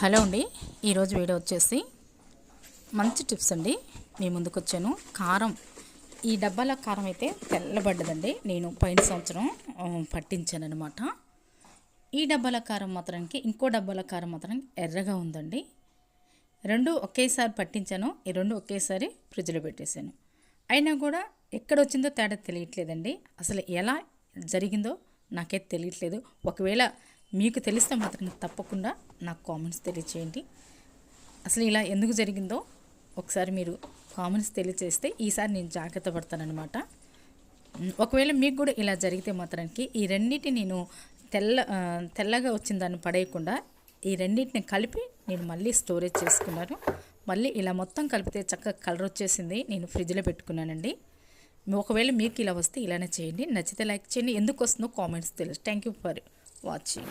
Hello అండి, ఈరోజు video వచ్చేసి మంచి టిప్స్ అండి. మీ ముందుకు వచ్చాను. కారం, ఈ డబ్బాల కారం అయితే తెల్లబడ్డదండి. నేను పోయిన సంవత్సరం పట్టించాను అనమాట. ఈ డబ్బాల కారం మాత్రానికి ఇంకో డబ్బాల కారం మాత్రం ఎర్రగా ఉందండి. రెండు ఒకేసారి పట్టించాను. ఈ రెండు ఒకేసారి ఫ్రిడ్జ్లో పెట్టేశాను. అయినా కూడా ఎక్కడ వచ్చిందో తేడా తెలియట్లేదండి. అసలు ఎలా జరిగిందో నాకైతే తెలియట్లేదు. ఒకవేళ మీకు తెలిస్తే మాత్రం తప్పకుండా నాకు కామెంట్స్ తెలియచేయండి. అసలు ఇలా ఎందుకు జరిగిందో ఒకసారి మీరు కామెంట్స్ తెలియచేస్తే ఈసారి నేను జాగ్రత్త పడతానమాట. ఒకవేళ మీకు కూడా ఇలా జరిగితే మాత్రానికి ఈ రెండింటిని నేను తెల్లగా వచ్చిన దాన్ని పడేయకుండా ఈ రెండింటిని కలిపి నేను మళ్ళీ స్టోరేజ్ చేసుకున్నాను. మళ్ళీ ఇలా మొత్తం కలిపితే చక్కగా కలర్ వచ్చేసింది. నేను ఫ్రిడ్జ్లో పెట్టుకున్నానండి. ఒకవేళ మీకు ఇలా వస్తే ఇలానే చేయండి. నచ్చితే లైక్ చేయండి. ఎందుకు వస్తుందో కామెంట్స్ తెలుసు. Thank you for watching.